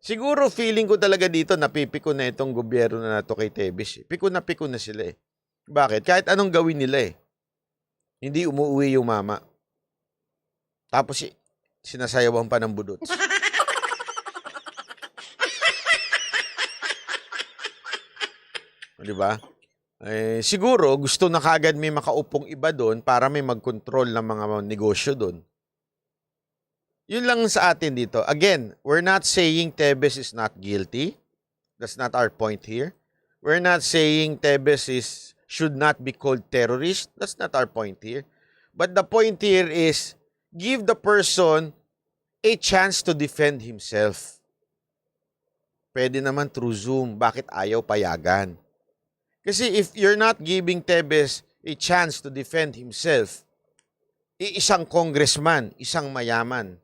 Siguro feeling ko talaga dito napipiko na itong gobyerno na to kay Tebes. Piko na sila eh. Bakit? Kahit anong gawin nila eh. Hindi umuwi yung mama. Tapos sinasayawan pa ng budots. Di ba? Eh, siguro gusto na kagad may makaupong iba doon para may mag-control ng mga negosyo doon. Yun lang sa atin dito. Again, we're not saying Tebes is not guilty. That's not our point here. We're not saying Tebes should not be called terrorist. That's not our point here. But the point here is give the person a chance to defend himself. Pwede naman through Zoom. Bakit ayaw payagan? Kasi if you're not giving Tebes a chance to defend himself, isang congressman, isang mayaman,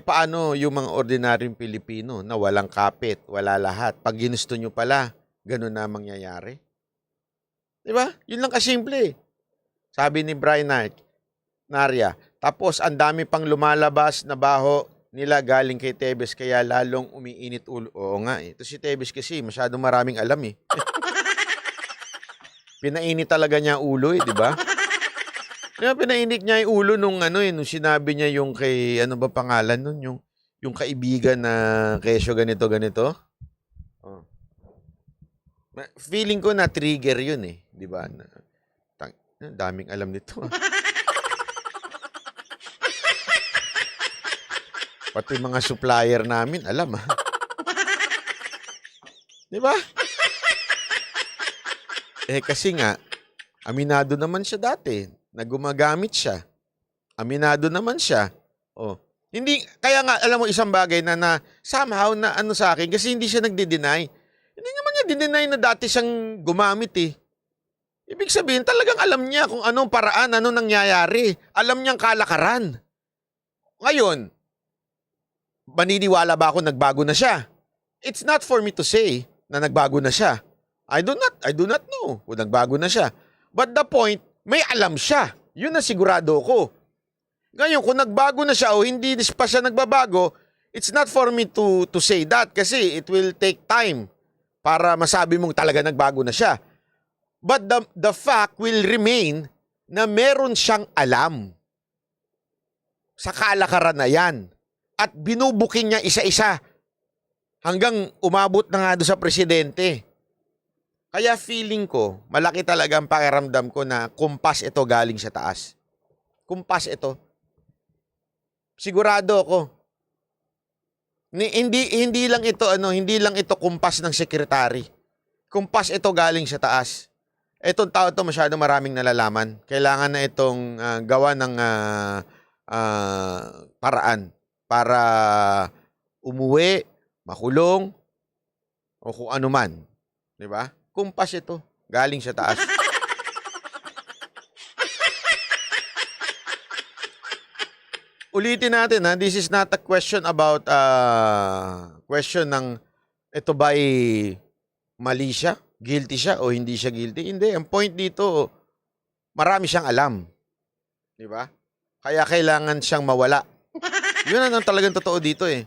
paano yung mga ordinaryong Pilipino na walang kapit, wala lahat? Pag ginusto nyo pala, ganun na mangyayari. Diba? Yun lang kasimple. Sabi ni Brian Narya, tapos ang dami pang lumalabas na baho nila galing kay Tebes kaya lalong umiinit ulo. Oo nga eh. Ito si Tebes kasi masyadong maraming alam eh. Pinainit talaga niya ulo eh, di ba? Kaya pinainit niya yung ulo nung nung sinabi niya yung kay ano ba pangalan nun, yung kaibigan na kesyo ganito. Oh. Feeling ko na trigger yun eh, di ba? Daming alam nito. Pati mga supplier namin, alam ha. Di ba? Kasi nga, aminado naman siya dati na gumagamit siya. Aminado naman siya. Oh. Hindi, kaya nga, alam mo, isang bagay na somehow na ano sa akin, kasi hindi siya nagde-deny. Hindi naman niya dineny na dati siyang gumamit eh. Ibig sabihin, talagang alam niya kung anong paraan, anong nangyayari. Alam niyang kalakaran. Ngayon, maniniwala ba ako nagbago na siya? It's not for me to say na nagbago na siya. I do not know kung nagbago na siya. But the point, may alam siya. Yun na sigurado ko. Ngayon, kung nagbago na siya o hindi pa siya nagbabago, it's not for me to say that kasi it will take time para masabi mong talaga nagbago na siya. But the fact will remain na meron siyang alam sa kalakaran na yan. At binubuking niya isa-isa hanggang umabot na nga doon sa presidente. Kaya feeling ko, malaki talaga ang pakiramdam ko na kumpas ito galing sa taas. Kumpas ito. Sigurado ako. Hindi lang ito kumpas ng sekretary. Kumpas ito galing sa taas. Itong tao to masyado maraming nalalaman. Kailangan na itong gawa ng paraan para umuwi, makulong, o kung ano man. Diba? Kumpas ito. Galing sa taas. Ulitin natin ha, this is not a question about question ng ito ba ay mali siya, guilty siya o hindi siya guilty. Hindi, ang point dito, marami siyang alam. Di ba? Kaya kailangan siyang mawala. Yun ang talagang totoo dito eh.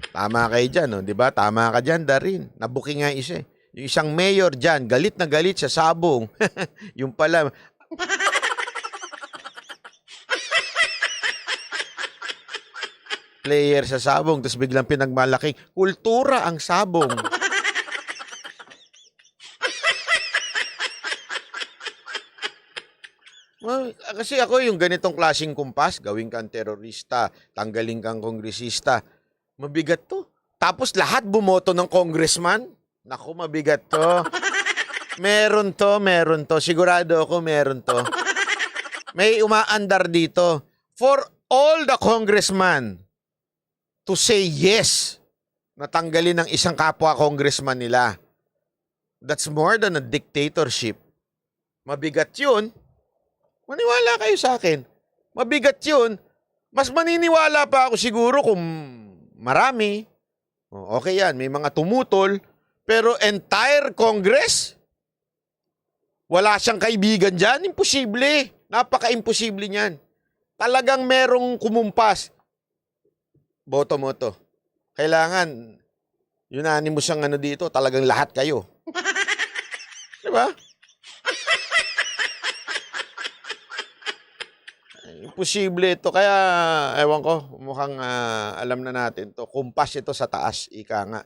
Tama kayo dyan, no? Di ba? Tama ka dyan, Darin. Nabuking nga isa eh. Yung isang mayor dyan, galit na galit sa sabong. Yung pala, player sa sabong, tapos biglang pinagmalaking, kultura ang sabong. Well, kasi ako yung ganitong klaseng kumpas, gawin kang terorista, tanggalin kang kongresista, mabigat to. Tapos lahat bumoto ng congressman, naku, mabigat to. Meron to. Sigurado ako meron to. May umaandar dito. For all the congressman to say yes, natanggalin ng isang kapwa congressman nila. That's more than a dictatorship. Mabigat yun. Maniwala kayo sa akin. Mabigat yun. Mas maniniwala pa ako siguro kung marami. Okay yan, may mga tumutol. Pero entire Congress, wala siyang kaibigan dyan. Imposible. Napaka-imposible niyan. talagang merong kumumpas, boto mo to. Kailangan, unanimous ang ano dito, talagang lahat kayo. Di ba? Imposible ito. Kaya, ewan ko, mukhang alam na natin to. Kumpas ito sa taas, ika nga.